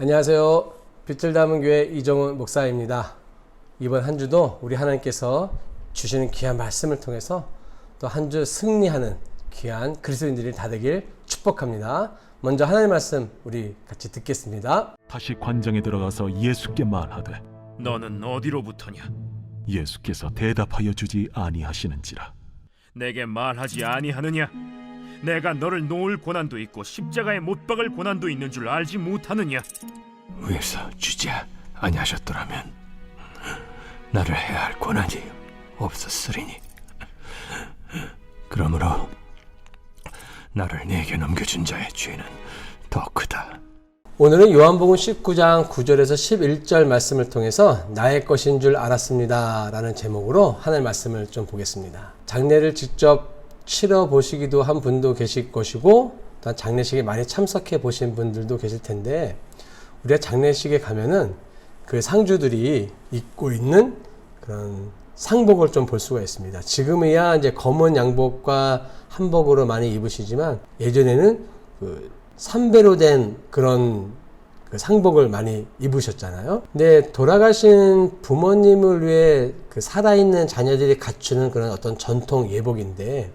안녕하세요. 빛을 담은 교회 이정훈 목사입니다. 이번 한 주도 우리 하나님께서 주시는 귀한 말씀을 통해서 또 한 주 승리하는 귀한 그리스도인들이 다 되길 축복합니다. 먼저 하나님의 말씀 우리 같이 듣겠습니다. 다시 관장에 들어가서 예수께 말하되 너는 어디로부터냐? 예수께서 대답하여 주지 아니하시는지라. 내게 말하지 아니하느냐? 내가 너를 놓을 고난도 있고 십자가에 못 박을 고난도 있는 줄 알지 못하느냐? 위에서 주지 아니하셨더라면 나를 해야 할 고난이 없었으리니 그러므로 나를 네게 넘겨준 자의 죄는 더 크다. 오늘은 요한복음 19장 9절에서 11절 말씀을 통해서 나의 것인 줄 알았습니다 라는 제목으로 하나님의 말씀을 좀 보겠습니다. 장례를 직접 치러 보시기도 한 분도 계실 것이고 또 장례식에 많이 참석해 보신 분들도 계실 텐데, 우리가 장례식에 가면은 그 상주들이 입고 있는 그런 상복을 좀 볼 수가 있습니다. 지금이야 이제 검은 양복과 한복으로 많이 입으시지만 예전에는 그 삼배로 된 그런 그 상복을 많이 입으셨잖아요. 근데 돌아가신 부모님을 위해 그 살아있는 자녀들이 갖추는 그런 어떤 전통 예복인데,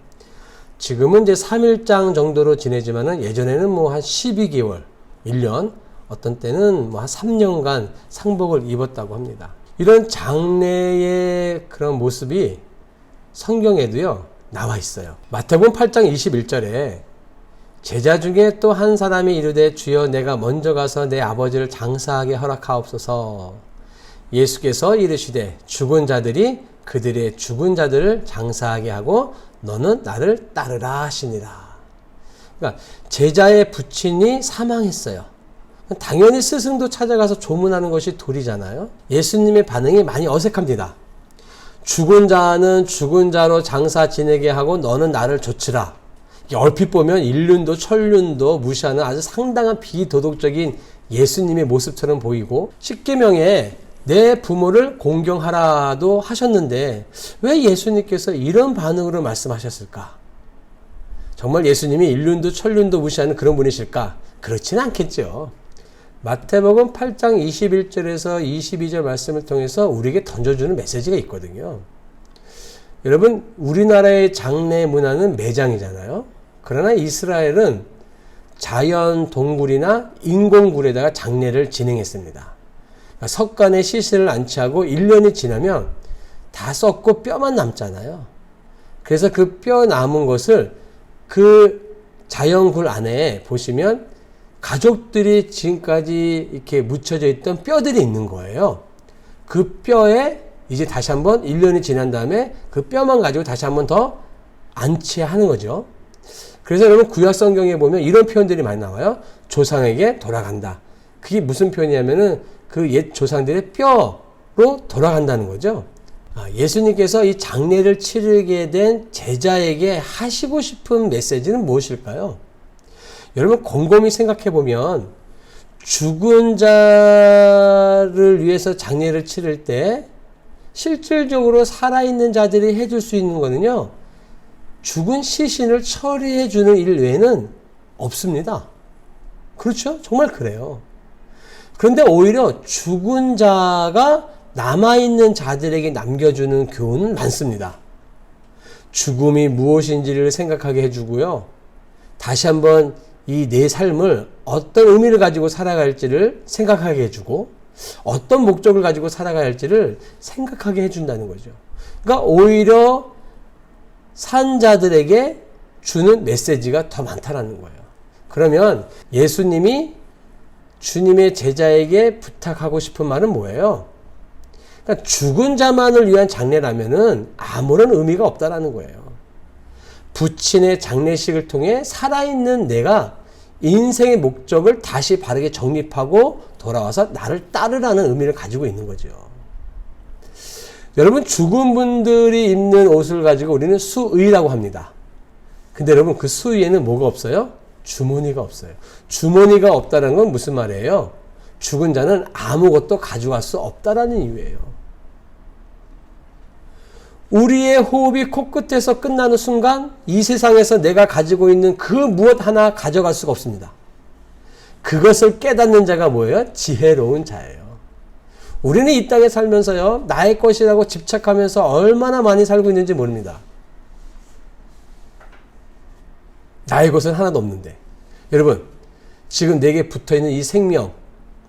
지금은 이제 3일장 정도로 지내지만은 예전에는 뭐 한 12개월, 1년, 어떤 때는 뭐 한 3년간 상복을 입었다고 합니다. 이런 장례의 그런 모습이 성경에도요 나와 있어요. 마태복음 8장 21절에 제자 중에 또 한 사람이 이르되 주여 내가 먼저 가서 내 아버지를 장사하게 허락하옵소서. 예수께서 이르시되 죽은 자들이 그들의 죽은 자들을 장사하게 하고 너는 나를 따르라 하시니라. 그러니까 제자의 부친이 사망했어요. 당연히 스승도 찾아가서 조문하는 것이 도리잖아요. 예수님의 반응이 많이 어색합니다. 죽은 자는 죽은 자로 장사 지내게 하고 너는 나를 좇으라. 얼핏 보면 인륜도 천륜도 무시하는 아주 상당한 비도덕적인 예수님의 모습처럼 보이고, 십계명에 내 부모를 공경하라도 하셨는데 왜 예수님께서 이런 반응으로 말씀하셨을까? 정말 예수님이 인륜도 천륜도 무시하는 그런 분이실까? 그렇지는 않겠죠. 마태복음 8장 21절에서 22절 말씀을 통해서 우리에게 던져주는 메시지가 있거든요. 여러분, 우리나라의 장례 문화는 매장이잖아요. 그러나 이스라엘은 자연 동굴이나 인공굴에다가 장례를 진행했습니다. 석간에 시신을 안치하고 1년이 지나면 다 썩고 뼈만 남잖아요. 그래서 그 뼈 남은 것을 그 자연굴 안에 보시면 가족들이 지금까지 이렇게 묻혀져 있던 뼈들이 있는 거예요. 그 뼈에 이제 다시 한번 1년이 지난 다음에 그 뼈만 가지고 다시 한번 더 안치하는 거죠. 그래서 여러분 구약 성경에 보면 이런 표현들이 많이 나와요. 조상에게 돌아간다. 그게 무슨 표현이냐면은 그 옛 조상들의 뼈로 돌아간다는 거죠. 예수님께서 이 장례를 치르게 된 제자에게 하시고 싶은 메시지는 무엇일까요? 여러분 곰곰이 생각해 보면 죽은 자를 위해서 장례를 치를 때 실질적으로 살아있는 자들이 해줄 수 있는 거는요, 죽은 시신을 처리해 주는 일 외에는 없습니다. 그렇죠? 정말 그래요. 그런데 오히려 죽은 자가 남아있는 자들에게 남겨주는 교훈은 많습니다. 죽음이 무엇인지를 생각하게 해주고요. 다시 한번 이 내 삶을 어떤 의미를 가지고 살아갈지를 생각하게 해주고, 어떤 목적을 가지고 살아가야 할지를 생각하게 해준다는 거죠. 그러니까 오히려 산 자들에게 주는 메시지가 더 많다는 거예요. 그러면 예수님이 주님의 제자에게 부탁하고 싶은 말은 뭐예요? 그러니까 죽은 자만을 위한 장례라면은 아무런 의미가 없다라는 거예요. 부친의 장례식을 통해 살아있는 내가 인생의 목적을 다시 바르게 정립하고 돌아와서 나를 따르라는 의미를 가지고 있는 거죠. 여러분, 죽은 분들이 입는 옷을 가지고 우리는 수의라고 합니다. 근데 여러분, 그 수의에는 뭐가 없어요? 주머니가 없어요. 주머니가 없다는 건 무슨 말이에요? 죽은 자는 아무것도 가져갈 수 없다라는 이유예요. 우리의 호흡이 코끝에서 끝나는 순간 이 세상에서 내가 가지고 있는 그 무엇 하나 가져갈 수가 없습니다. 그것을 깨닫는 자가 뭐예요? 지혜로운 자예요. 우리는 이 땅에 살면서요, 나의 것이라고 집착하면서 얼마나 많이 살고 있는지 모릅니다. 나의 것은 하나도 없는데. 여러분, 지금 내게 붙어있는 이 생명,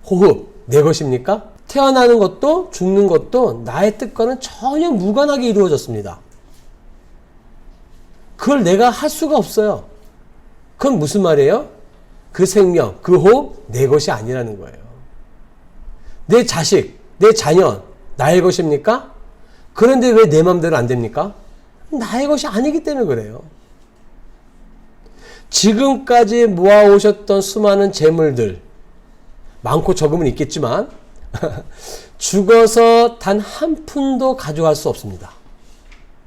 호흡, 내 것입니까? 태어나는 것도 죽는 것도 나의 뜻과는 전혀 무관하게 이루어졌습니다. 그걸 내가 할 수가 없어요. 그건 무슨 말이에요? 그 생명, 그 호흡, 내 것이 아니라는 거예요. 내 자식, 내 자녀, 나의 것입니까? 그런데 왜 내 마음대로 안 됩니까? 나의 것이 아니기 때문에 그래요. 지금까지 모아오셨던 수많은 재물들, 많고 적음은 있겠지만 죽어서 단 한 푼도 가져갈 수 없습니다.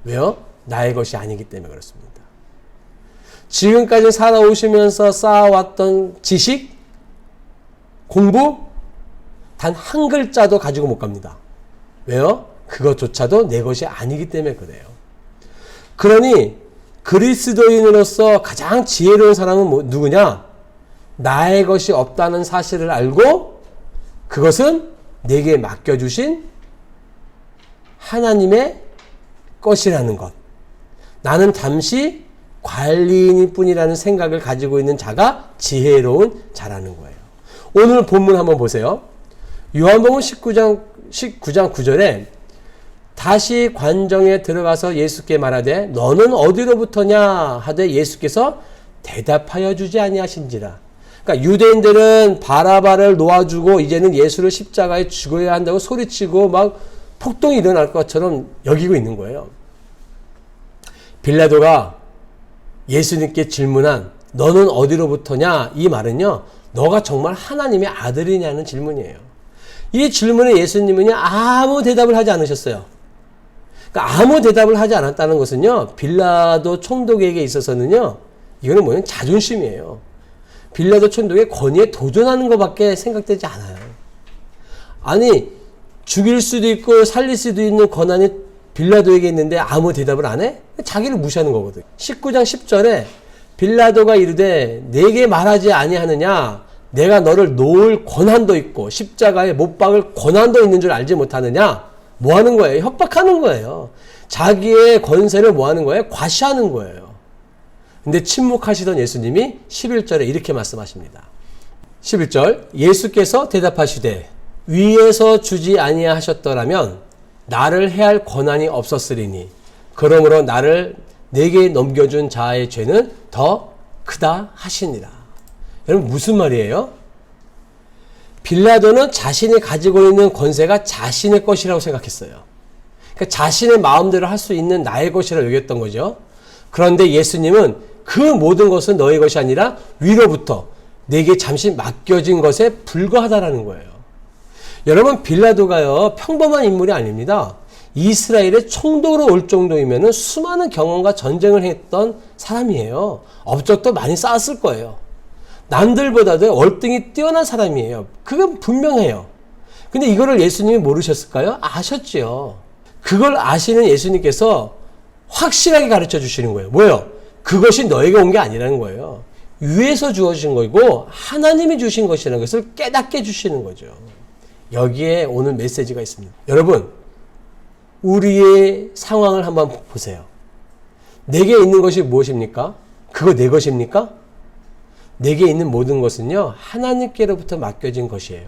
왜요? 나의 것이 아니기 때문에 그렇습니다. 지금까지 살아오시면서 쌓아왔던 지식, 공부, 단 한 글자도 가지고 못 갑니다. 왜요? 그것조차도 내 것이 아니기 때문에 그래요. 그러니 그리스도인으로서 가장 지혜로운 사람은 누구냐? 나의 것이 없다는 사실을 알고 그것은 내게 맡겨주신 하나님의 것이라는 것. 나는 잠시 관리인일 뿐이라는 생각을 가지고 있는 자가 지혜로운 자라는 거예요. 오늘 본문 한번 보세요. 요한복음 19장 9절에 다시 관정에 들어가서 예수께 말하되 너는 어디로부터냐 하되 예수께서 대답하여 주지 아니하신지라. 그러니까 유대인들은 바라바를 놓아주고 이제는 예수를 십자가에 죽어야 한다고 소리치고 막 폭동이 일어날 것처럼 여기고 있는 거예요. 빌라도가 예수님께 질문한 너는 어디로부터냐 이 말은요, 너가 정말 하나님의 아들이냐는 질문이에요. 이 질문에 예수님은 아무 대답을 하지 않으셨어요. 그러니까 아무 대답을 하지 않았다는 것은요, 빌라도 총독에게 있어서는요, 이거는 뭐냐면 자존심이에요. 빌라도 총독의 권위에 도전하는 것밖에 생각되지 않아요. 아니, 죽일 수도 있고 살릴 수도 있는 권한이 빌라도에게 있는데 아무 대답을 안 해? 자기를 무시하는 거거든. 19장 10절에 빌라도가 이르되 내게 말하지 아니하느냐? 내가 너를 놓을 권한도 있고 십자가에 못 박을 권한도 있는 줄 알지 못하느냐? 뭐 하는 거예요? 협박하는 거예요. 자기의 권세를 뭐 하는 거예요? 과시하는 거예요. 근데 침묵하시던 예수님이 11절에 이렇게 말씀하십니다. 11절 예수께서 대답하시되 위에서 주지 아니하셨더라면 나를 해할 권한이 없었으리니 그러므로 나를 내게 넘겨준 자의 죄는 더 크다 하시니라. 여러분 무슨 말이에요? 빌라도는 자신이 가지고 있는 권세가 자신의 것이라고 생각했어요. 그러니까 자신의 마음대로 할 수 있는 나의 것이라고 여겼던 거죠. 그런데 예수님은 그 모든 것은 너의 것이 아니라 위로부터 내게 잠시 맡겨진 것에 불과하다라는 거예요. 여러분 빌라도가요 평범한 인물이 아닙니다. 이스라엘의 총독으로 올 정도이면 수많은 경험과 전쟁을 했던 사람이에요. 업적도 많이 쌓았을 거예요. 남들보다도 월등히 뛰어난 사람이에요. 그건 분명해요. 근데 이거를 예수님이 모르셨을까요? 아셨지요. 그걸 아시는 예수님께서 확실하게 가르쳐 주시는 거예요. 뭐예요? 그것이 너에게 온 게 아니라는 거예요. 위에서 주어진 거고 하나님이 주신 것이라는 것을 깨닫게 해주시는 거죠. 여기에 오늘 메시지가 있습니다. 여러분 우리의 상황을 한번 보세요. 내게 있는 것이 무엇입니까? 그거 내 것입니까? 내게 있는 모든 것은요 하나님께로부터 맡겨진 것이에요.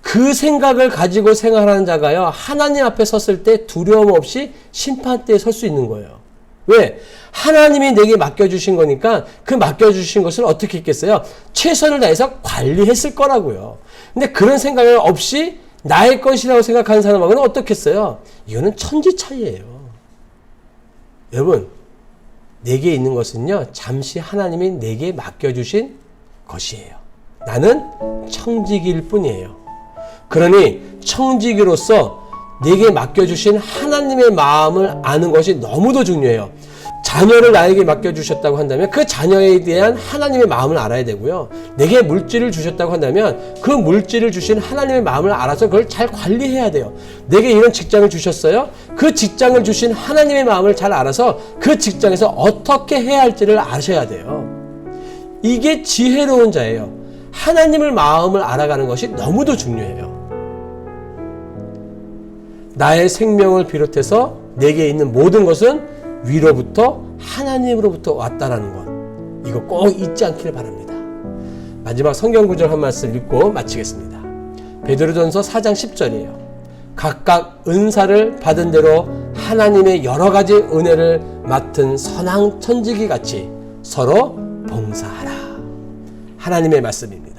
그 생각을 가지고 생활하는 자가요 하나님 앞에 섰을 때 두려움 없이 심판대에 설 수 있는 거예요. 왜? 하나님이 내게 맡겨주신 거니까 그 맡겨주신 것을 어떻게 했겠어요? 최선을 다해서 관리했을 거라고요. 근데 그런 생각을 없이 나의 것이라고 생각하는 사람하고는 어떻겠어요? 이거는 천지 차이예요. 여러분 내게 있는 것은요 잠시 하나님이 내게 맡겨주신 것이에요. 나는 청지기일 뿐이에요. 그러니 청지기로서 내게 맡겨주신 하나님의 마음을 아는 것이 너무도 중요해요. 자녀를 나에게 맡겨주셨다고 한다면 그 자녀에 대한 하나님의 마음을 알아야 되고요. 내게 물질을 주셨다고 한다면 그 물질을 주신 하나님의 마음을 알아서 그걸 잘 관리해야 돼요. 내게 이런 직장을 주셨어요. 그 직장을 주신 하나님의 마음을 잘 알아서 그 직장에서 어떻게 해야 할지를 아셔야 돼요. 이게 지혜로운 자예요. 하나님의 마음을 알아가는 것이 너무도 중요해요. 나의 생명을 비롯해서 내게 있는 모든 것은 위로부터 하나님으로부터 왔다라는 것, 이거 꼭 잊지 않기를 바랍니다. 마지막 성경 구절 한 말씀 읽고 마치겠습니다. 베드로전서 4장 10절이에요. 각각 은사를 받은 대로 하나님의 여러 가지 은혜를 맡은 선한 천지기 같이 서로 봉사하라. 하나님의 말씀입니다.